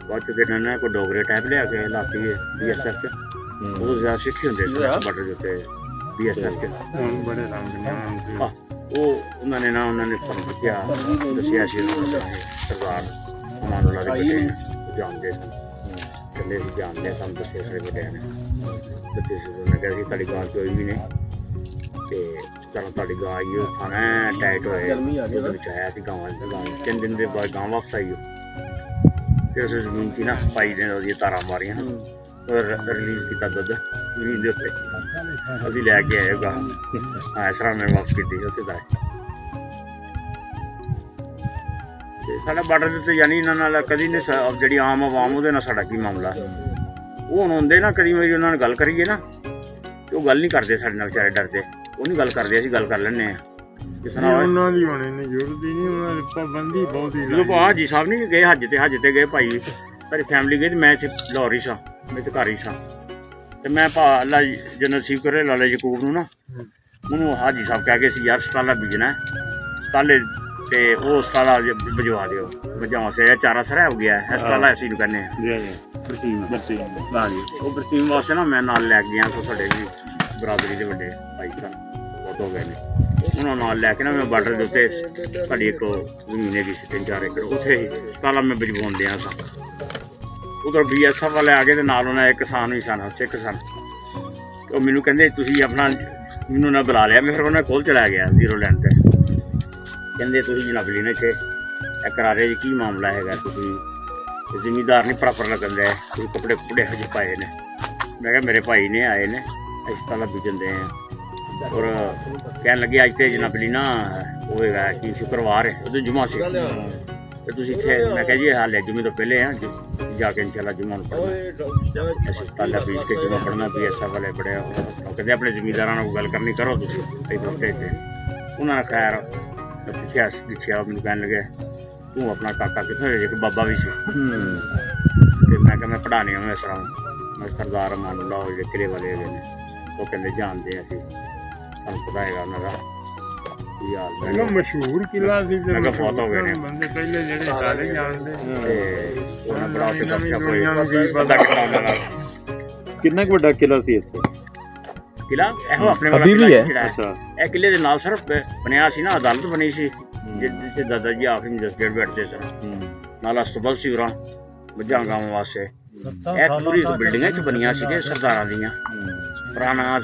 ਬਾਅਦ ਚ ਫਿਰ ਇਹਨਾਂ ਕੋਈ ਡੋਗਰੇ ਟਾਈਪ ਲਿਆ ਕੇ ਲਾਤੀ BSF ਚ ਉਹ ਜ਼ਿਆਦਾ ਸਿੱਖ ਹੀ ਹੁੰਦੇ ਸਨ ਬਾਰਡਰ ਦੇ ਉੱਤੇ BSF ਚ ਹੁਣ ਬੜੇ ਰੰਗ ਨੇ ਉਹ ਉਹਨਾਂ ਨੇ ਸਾਨੂੰ ਦੱਸਿਆ ਸੀ ਸਰਦਾਰ ਮਾਨ ਵਾਲਾ ਦੇ ਬੇਟੇ ਜਾਣਦੇ ਸਨ ਕਹਿੰਦੇ ਸੀ ਜਾਣਦੇ ਸਾਨੂੰ ਦੱਸਿਆ ਸਾਰੇ ਬੇਟਿਆਂ ਨੇ ਦੱਸਿਆ ਸੀ ਉਹਨੇ ਕਿਹਾ ਸੀ ਤੁਹਾਡੀ ਗਾਂ ਕੋਈ ਵੀ ਨਹੀਂ ਤੇ ਚਲੋ ਤੁਹਾਡੀ ਗਾਂ ਆਈ ਉਹ ਖਾਣਾ ਟਾਈਟ ਹੋਏ ਉਹਦੇ ਵਿੱਚ ਆਇਆ ਸੀ ਗਾਵਾਂ 3 ਦਿਨ ਦੇ ਬਾਅਦ ਗਾਂ ਵਾਪਸ ਆਈ ਫਿਰ ਉਸ ਜ਼ਮੀਨ 'ਚ ਨਾ ਪਾਈ ਨੇ ਉਹਦੀਆਂ ਤਾਰਾਂ ਮਾਰੀਆਂ ਔਰ ਰਿਲੀਜ਼ ਕੀਤਾ ਦੁੱਧ ਜ਼ਮੀਨ ਦੇ ਉੱਤੇ ਅਸੀਂ ਲੈ ਕੇ ਆਏ ਗਾਂ ਇਸ ਤਰ੍ਹਾਂ ਮੈਂ ਵਾਪਸ ਕੀਤੀ ਉੱਥੇ ਦਾ ਤੇ ਸਾਡਾ ਬਾਰਡਰ ਦੇ ਉੱਤੇ ਯਾਨੀ ਇਹਨਾਂ ਨਾਲ ਕਦੀ ਨਹੀਂ ਜਿਹੜੀ ਆਮ ਆਵਾਮ ਉਹਦੇ ਨਾਲ ਸਾਡਾ ਕੀ ਮਾਮਲਾ ਉਹ ਹੁਣ ਹੁੰਦੇ ਨਾ ਕਦੀ ਮੇਰੀ ਉਹਨਾਂ ਨਾਲ ਗੱਲ ਕਰੀਏ ਨਾ ਤੇ ਉਹ ਗੱਲ ਨਹੀਂ ਕਰਦੇ ਸਾਡੇ ਨਾਲ ਵਿਚਾਰੇ ਡਰਦੇ ਉਹ ਨਹੀਂ ਗੱਲ ਕਰਦੇ ਅਸੀਂ ਗੱਲ ਕਰ ਲੈਂਦੇ ਹਾਂ ਜਿਸ ਤਰ੍ਹਾਂ ਉਹਨਾਂ ਦੀ ਹੋਣੀ ਨਹੀਂ ਜ਼ਰੂਰਤ ਹੀ ਨਹੀਂ ਉਹਨਾਂ ਦੀ ਪਾਬੰਦੀ ਬਹੁਤ ਹੀ ਜਦੋਂ ਹਾਜੀ ਸਾਹਿਬ ਨਹੀਂ ਗਏ ਹੱਜ ਤੇ ਗਏ ਭਾਈ ਸਾਡੀ ਫੈਮਿਲੀ ਗਈ ਤੇ ਮੈਂ ਇੱਥੇ ਲਾਹੌਰ ਹੀ ਸਾਂ ਮੈਂ ਤੇ ਘਰ ਹੀ ਸਾਂ ਤੇ ਮੈਂ ਅੱਲਾ ਜਨਰਲ ਨਸੀਬ ਕਰੇ ਲਾਲਾ ਯਕੂਬ ਨੂੰ ਨਾ ਉਹਨੂੰ ਹਾਜੀ ਸਾਹਿਬ ਕਹਿ ਕੇ ਸੀ ਯਾਰ ਸਟਾਲਾ ਬੀਜਣਾ ਸਟਾਲੇ ਤੇ ਉਹ ਸਟਾਲਾ ਭਜਵਾ ਦਿਓ ਵਜਾਉਂ ਸੇ ਚਾਰਾ ਸਰਾ ਹੋ ਗਿਆ ਹੈ ਸਟਾਲਾ ਅਸੀਂ ਨੂੰ ਕਹਿੰਦੇ ਹਾਂ ਜੀ ਬਰਸੀਮ ਹਾਂਜੀ ਉਹ ਬਰਸੀਮ ਵਾਸਤੇ ਨਾ ਮੈਂ ਨਾਲ ਲੈ ਕੇ ਗਿਆ ਤੋਂ ਸਾਡੇ ਵੀ ਬਰਾਦਰੀ ਦੇ ਵੱਡੇ ਭਾਈ ਸਨ ਬਹੁਤ ਹੋ ਗਏ ਨੇ ਉਹਨਾਂ ਨਾਲ ਲੈ ਕੇ ਨਾ ਮੈਂ ਬਾਰਡਰ ਦੇ ਉੱਤੇ ਸਾਡੀ ਇੱਕ ਜ਼ਮੀਨ ਹੈਗੀ ਸੀ 3-4 ਏਕੜ ਉੱਥੇ ਸਟਾਲਾ ਮੈਂ ਭਜਵਾਉਣ ਦਿਆਂ ਸਾਂ ਉਧਰ BSF ਵਾਲੇ ਆ ਗਏ ਤੇ ਨਾਲ ਉਹਨਾਂ ਇੱਕ ਕਿਸਾਨ ਵੀ ਸਨ ਸਿੱਖ ਸਨ ਉਹ ਮੈਨੂੰ ਕਹਿੰਦੇ ਤੁਸੀਂ ਆਪਣਾ ਮੈਨੂੰ ਨਾ ਬੁਲਾ ਲਿਆ ਮੈਂ ਫਿਰ ਉਹਨਾਂ ਕੋਲ ਚਲਾ ਗਿਆ ਜ਼ੀਰੋ ਲੈਂਡ ਤੇ ਕਹਿੰਦੇ ਤੁਸੀਂ ਜਨਾਬ ਜੀ ਨੇ ਕਿ ਇਹ ਕਰਾਰੇ ਜੀ ਕੀ ਮਾਮਲਾ ਹੈਗਾ ਤੁਸੀਂ ਜ਼ਿਮੀਦਾਰ ਨਹੀਂ ਪ੍ਰਾਪਰ ਲੱਗਦੇ ਤੁਸੀਂ ਕੱਪੜੇ ਹਜੇ ਪਾਏ ਨੇ ਮੈਂ ਕਿਹਾ ਮੇਰੇ ਭਾਈ ਨੇ ਆਏ ਨੇ ਇਸ ਤਰ੍ਹਾਂ ਬੀਜਦੇ ਆ ਔਰ ਕਹਿਣ ਲੱਗੇ ਅੱਜ ਤੇ ਜਨਾਬ ਜੀ ਨਾ ਉਹ ਹੈਗਾ ਕਿ ਸ਼ੁੱਕਰਵਾਰ ਹੈ ਉਦੋਂ ਜੁਮਾ ਸੀ ਤੇ ਤੁਸੀਂ ਇੱਥੇ ਮੈਂ ਕਿਹਾ ਜੀ ਹਾਲੇ ਜੁਮੇ ਤੋਂ ਪਹਿਲੇ ਆ ਜਾ ਕੇ ਇਨਸ਼ਾਅੱਲਾ ਜੁਮਾ ਨੂੰ ਪੜ੍ਹਨਾ ਅਸੀਂ ਤਾਲਾ ਬੀਜ ਕੇ ਜੁਮਾ ਪੜ੍ਹਨਾ BSF ਵਾਲੇ ਬੜੇ ਉਹ ਕਹਿੰਦੇ ਆਪਣੇ ਜ਼ਿਮੀਦਾਰਾਂ ਨਾਲ ਗੱਲ ਕਰਨੀ ਕਰੋ ਤੁਸੀਂ ਇਹ ਬੰਦੇ ਤੇ ਉਹਨਾਂ ਨੇ ਖੈਰ ਪਿੱਛੇ ਮੈਨੂੰ ਕਹਿਣ ਲੱਗੇ ਤੂੰ ਆਪਣਾ ਕਾਕਾ ਕਿੱਥੋਂ ਇੱਕ ਬਾਬਾ ਵੀ ਸੀ ਤੇ ਮੈਂ ਕਿਹਾ ਮੈਂ ਪੜ੍ਹਾਣੇ ਹਾਂ ਇਸ ਤਰ੍ਹਾਂ ਮੈਂ ਸਰਦਾਰ ਮਾਨੂਲਾ ਉਹ ਜਿਹੜੇ ਕਿਲੇ ਵਾਲੇ ਹੈਗੇ ਨੇ ਉਹ ਕਹਿੰਦੇ ਜਾਣਦੇ ਅਸੀਂ ਸਾਨੂੰ ਪਤਾ ਹੈਗਾ ਉਹਨਾਂ ਦਾ ਕੀ ਹਾਲ ਪਹਿਲਾਂ ਮਸ਼ਹੂਰ ਕਿਲਾ ਸੀ ਮੈਂ ਕਿਹਾ ਫੌਤ ਹੋ ਗਏ ਨੇ ਬੰਦੇ ਪਹਿਲੇ ਜਿਹੜੇ ਸਾਰੇ ਜਾਣਦੇ ਤੇ ਉਹਨਾਂ ਬੜਾ ਉੱਥੇ ਦੱਸਿਆ ਕੋਈ ਪਤਾ ਕਿੱਦਾਂ ਉਹਨਾਂ ਨਾਲ ਕਿੰਨਾ ਕੁ ਵੱਡਾ ਕਿਲਾ ਸੀ ਇੱਥੇ ਕਿਲਾ ਇਹੋ ਆਪਣੇ ਵਾਲਾ ਅਭੀ ਵੀ ਹੈ ਕਿਲਾ ਅੱਛਾ ਇਹ ਕਿਲੇ ਦੇ ਨਾਲ ਸਰ ਬਣਿਆ ਸੀ ਨਾ ਅਦਾਲਤ ਬਣੀ ਸੀ ਜਿੱਥੇ ਦਾਦਾ ਜੀ ਆਖਰੀ ਜਸਗੜ ਬੈਠਦੇ ਸਨ ਨਾਲ ਅਸਤਬਲ ਸੀ ਉਰਾਂ ਮੱਝਾਂ ਗਾਵਾਂ ਵਾਸਤੇ ਇਹ ਪੂਰੀ ਬਿਲਡਿੰਗਾਂ ਚ ਬਣੀਆਂ ਸੀਗੇ ਸਰਦਾਰਾਂ ਦੀਆਂ ਪੁਰਾਣਾ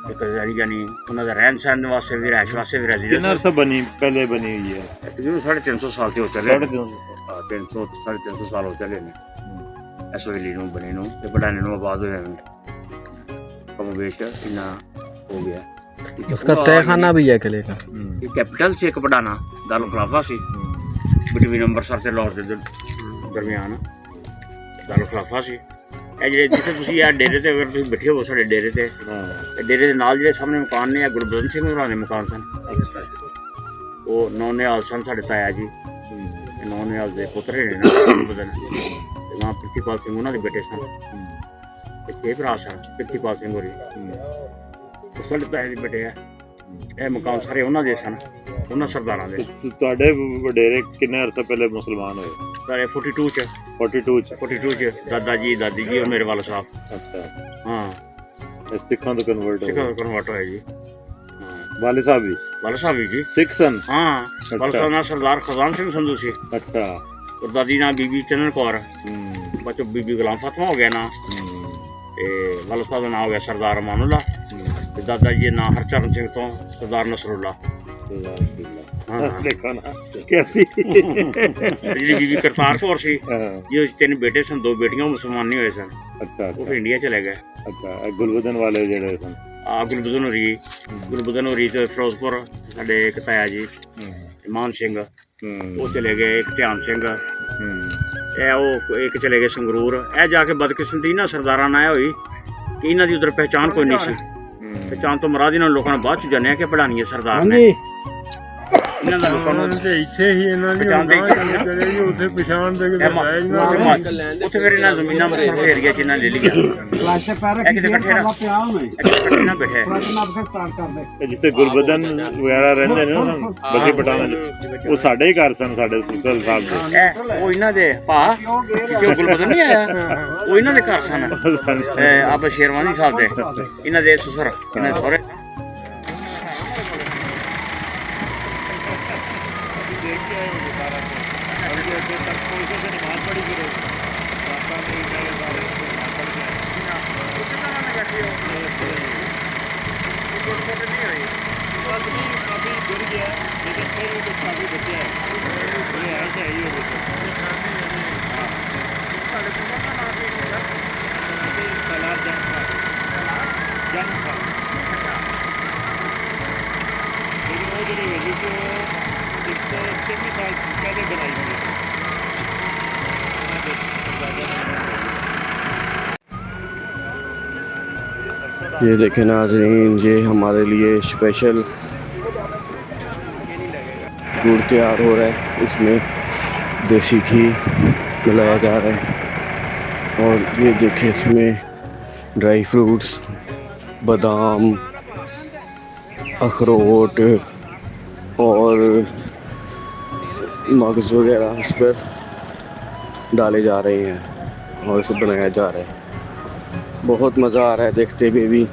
ਇੱਕ ਯਾਨੀ ਉਹਨਾਂ ਦਾ ਰਹਿਣ ਸਹਿਣ ਵਾਸਤੇ ਵੀ ਰਹਿਸ਼ ਵਾਸਤੇ ਵੀ ਕਿੰਨਾ ਰੈਜ਼ੀਡੈਂਸ ਅਰਸਾ ਬਣੀ ਪਹਿਲੇ ਬਣੀ ਹੋਈ ਹੈ? ਤਕਰੀਬਨ 350 ਸਾਲ ਤੇ ਹੋ ਚੱਲੇ 350 350 ਸਾਲ ਹੋ ਚੱਲੇ ਨੇ ਇਸ ਵੇਲੇ ਨੂੰ ਬਣੇ ਨੂੰ ਤੇ ਬੜਾਨੇ ਨੂੰ ਆਬਾਦ ਹੋਇਆ ਨੂੰ ਕਮ ਵੇਚ ਇੰਨਾ ਹੋ ਗਿਆ। उसका तहखाना भी है किले का। ਇਹ ਕੈਪੀਟਲ ਸੀ ਇੱਕ ਬੜਾਨਾ ਦਾਰੁਲ ਖਲਾਫਾ ਸੀ ਬਿਟਵੀਨ ਅੰਮ੍ਰਿਤਸਰ ਤੇ ਲਾਹੌਰ ਦੇ ਦਰਮਿਆਨ ਦਾਰੁਲ ਖਲਾਫਾ ਸੀ। ਇਹ ਜਿਹੜੇ ਜਿੱਥੇ ਤੁਸੀਂ ਇਹ ਡੇਰੇ ਤੇ ਅਗਰ ਤੁਸੀਂ ਬੈਠੇ ਹੋ ਸਾਡੇ ਡੇਰੇ ਤੇ ਇਹ ਡੇਰੇ ਦੇ ਨਾਲ ਜਿਹੜੇ ਸਾਹਮਣੇ ਮਕਾਨ ਨੇ ਇਹ ਗੁਰਬਚਨ ਸਿੰਘ ਹੋਰਾਂ ਦੇ ਮਕਾਨ ਸਨ। ਉਹ ਨੌ ਨਿਹਾਲ ਸਨ ਸਾਡੇ ਤਾਇਆ ਜੀ ਨੌ ਨਿਹਾਲ ਦੇ ਪੁੱਤਰ ਨੇ ਨਾ ਗੁਰਬਚਨ ਤੇ ਮਾਂ ਪ੍ਰਿਥੀਪਾਲ ਸਿੰਘ ਉਹਨਾਂ ਦੇ ਬੇਟੇ ਸਨ ਤੇ 6 ਭਰਾ ਸਨ ਪ੍ਰਿਥੀਪਾਲ ਸਿੰਘ ਹੋਰੀ ਸਾਡੇ ਤਾਇਆ ਦੇ ਬੇਟੇ ਆ। ਇਹ ਮਕਾਨ ਸਾਰੇ ਉਹਨਾਂ ਦੇ ਸਨ ਉਹਨਾਂ ਸਰਦਾਰਾਂ ਦੇ। ਤੁਹਾਡੇ ਵਡੇਰੇ ਕਿੰਨੇ ਅਰਸਾ ਪਹਿਲੇ ਮੁਸਲਮਾਨ ਹੋਏ? ਸਾਰੇ 42 ਚ 42 ਚ ਦਾਦਾ ਜੀ ਦਾਦੀ ਜੀ ਔਰ ਮੇਰੇ ਵਾਲਾ ਸਾਹਿਬ ਅੱਛਾ ਹਾਂ ਇਹ ਸਿੱਖਾਂ ਤੋਂ ਕਨਵਰਟ ਸਿੱਖਾਂ ਹੋਏ। ਦਾ ਕਨਵਰਟ ਹੋਇਆ ਜੀ। ਹਾਂ ਵਾਲੇ ਸਾਹਿਬ ਵੀ ਵਾਲਾ ਸਾਹਿਬ ਵੀ ਜੀ ਸਿੱਖ ਸਨ? ਹਾਂ ਵਾਲਾ ਸਾਹਿਬ ਨਾਲ ਸਰਦਾਰ ਖਜ਼ਾਨ ਸਿੰਘ ਸੰਧੂ ਸੀ ਅੱਛਾ ਔਰ ਦਾਦੀ ਨਾਲ ਬੀਬੀ ਚੰਨਨ ਕੌਰ ਬੱਚੋ ਬੀਬੀ ਗੁਲਾਮ ਫਾਤਮਾ ਹੋ ਗਿਆ ਨਾ ਤੇ ਵਾਲਾ ਸਾਹਿਬ ਦਾ ਨਾਮ ਹੋ ਗਿਆ ਸਰਦਾਰ ਅਮਾਨੁੱਲਾ ਤੇ ਦਾਦਾ ਜੀ ਦਾ ਨਾਮ ਹਰਚਰਨ ਸਿੰਘ ਤੋਂ ਸਰਦਾਰ ਨਸਰੁੱਲਾ। ਹਾਂ ਦੇਖੋ ਨਾ ਕੈਸੀ ਜਿਹੜੀ ਬੀਬੀ ਕਰਤਾਰ ਕੌਰ ਸੀ ਹਾਂ ਜਿਹਦੇ 'ਚ 3 ਬੇਟੇ ਸਨ 2 ਬੇਟੀਆਂ ਉਹ ਮੁਸਲਮਾਨ ਨਹੀਂ ਹੋਏ ਸਨ ਅੱਛਾ ਉਹ ਫਿਰ ਅੱਛਾ ਇੰਡੀਆ ਚਲੇ ਗਏ। ਅੱਛਾ ਇਹ ਗੁਲਬਦਨ ਵਾਲੇ ਜਿਹੜੇ ਸਨ ਗੁਲਬਦਨ ਹੋਰੀ ਤੇ ਫਿਰੋਜ਼ਪੁਰ ਸਾਡੇ ਇੱਕ ਤਾਇਆ ਜੀ ਇਮਾਨ ਸਿੰਘ ਉਹ ਚਲੇ ਗਏ ਇੱਕ ਧਿਆਨ ਸਿੰਘ ਇਹ ਉਹ ਇੱਕ ਚਲੇ ਗਏ ਸੰਗਰੂਰ। ਇਹ ਜਾ ਕੇ ਬਦਕਿਸਮਤੀ ਨਾ ਸਰਦਾਰਾਂ ਨਾਲ ਹੋਈ ਕਿ ਇਹਨਾਂ ਦੀ ਉਧਰ ਪਹਿਚਾਣ ਕੋਈ ਨਹੀਂ ਸੀ। ਪਹਿਚਾਣ ਤੋਂ ਮਰਾਦ ਇਹਨਾਂ ਲੋਕਾਂ ਨੇ ਬਾਅਦ ਚ ਜਾਣਿਆ ਕਿ ਪੜਾਣੀਏ ਸਰਦਾਰ ਨੇ ਇਹਨਾਂ ਦਾ ਲੋਕਾਂ ਨੂੰ ਤੇ ਇੱਥੇ ਹੀ ਇਹਨਾਂ ਦੀ ਪਛਾਣ ਦੇ ਚਲੇ ਜੀ ਉੱਥੇ ਪਛਾਣ ਦੇ ਕੇ ਉੱਥੇ ਫਿਰ ਇਹਨਾਂ ਜ਼ਮੀਨਾਂ ਮੱਥਰ ਏਰੀਆ ਚ ਇਹਨਾਂ ਲੈ ਲਿਆ ਇਹ ਕਿਤੇ ਇਕੱਠੇ ਨਾ ਬੈਠੇ ਇਹ ਜਿੱਥੇ ਗੁਲਬਦਨ ਵਗੈਰਾ ਰਹਿੰਦੇ ਨੇ ਨਾ ਬਸੀ ਪਟਾਣਾ ਉਹ ਸਾਡੇ ਹੀ ਘਰ ਸਨ ਸਾਡੇ ਸੁਸਲ ਸਾਹਿਬ ਦੇ। ਇਹ ਉਹ ਇਹਨਾਂ ਦੇ ਭਾ ਕਿਉਂ ਗੁਲਬਦਨ ਨਹੀਂ ਆਇਆ ਉਹ ਇਹਨਾਂ ਦੇ ਘਰ ਸਨ ਆਪ ਸ਼ੇਰਵਾਨੀ ਸਾਹਿਬ ਦੇ ਇਹਨਾਂ ਦੇ ਸੁਸਰ ਇਹਨਾਂ ਦੇ ਸਹੁਰੇ। ये देखें नाज़रीन ये हमारे लिए स्पेशल गुड़ तैयार हो रहा है। इसमें देसी घी मिलाया जा रहा है और ये देखें इसमें ड्राई फ्रूट्स बादाम अखरोट और मगज़ वगैरह इस पर डाले जा रहे हैं और इसे बनाया जा रहा है। बहुत मज़ा आ रहा है देखते हुए भी।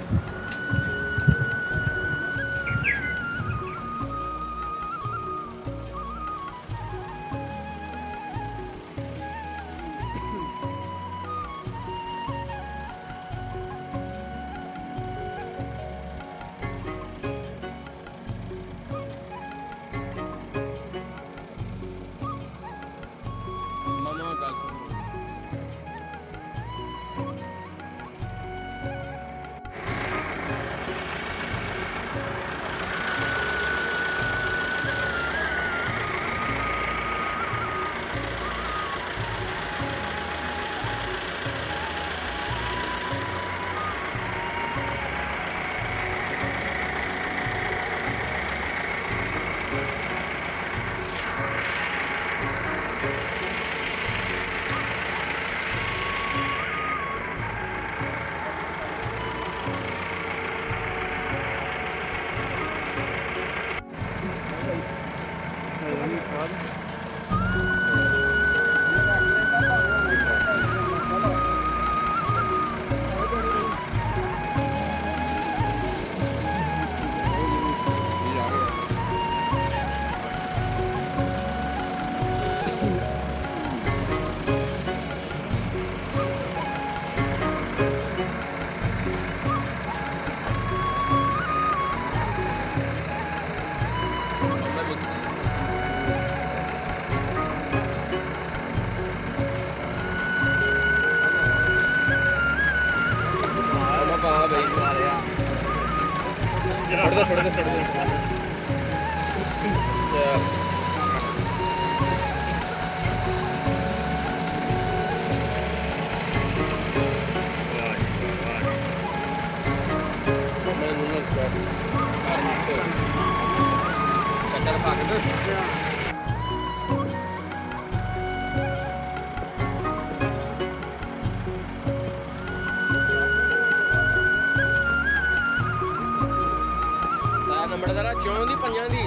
ਨੰਬਰ ਦਾ 4 ਦੀ 5 ਦੀ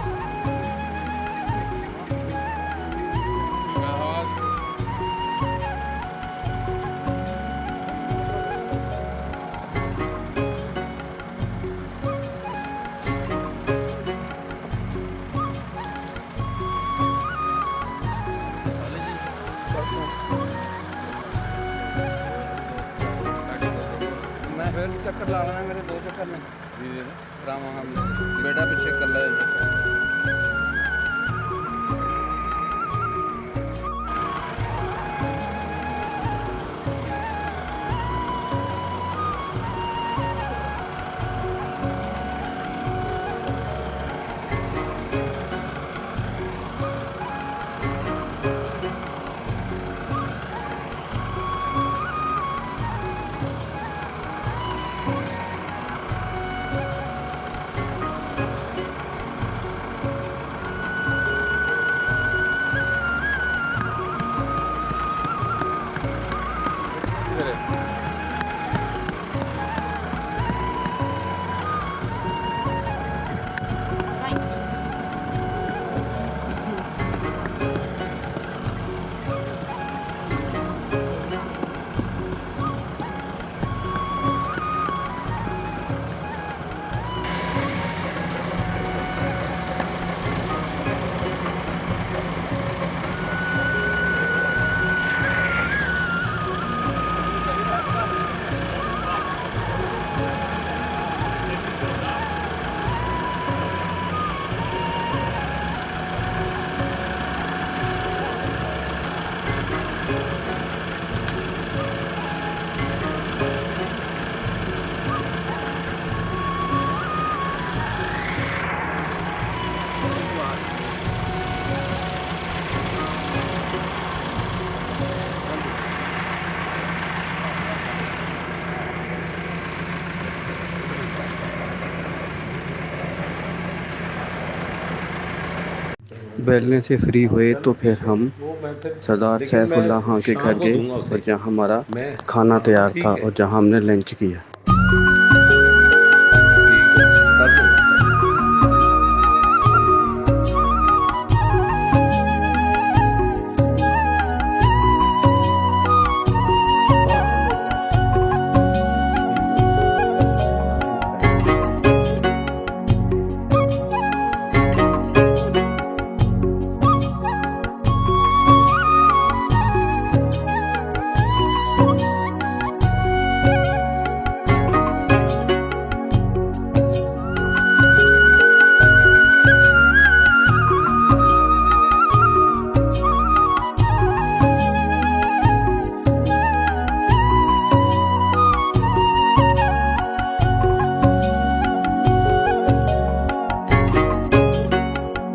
मैं फिर चक्कर ला रहा है मेरे 2 चक्कर में राम बेटा पीछे कर रहा बैठने से फ्री हुए तो फिर हम सरदार सैफुल्लाह खां के घर गए और जहाँ हमारा खाना तैयार था और जहाँ हमने लंच किया।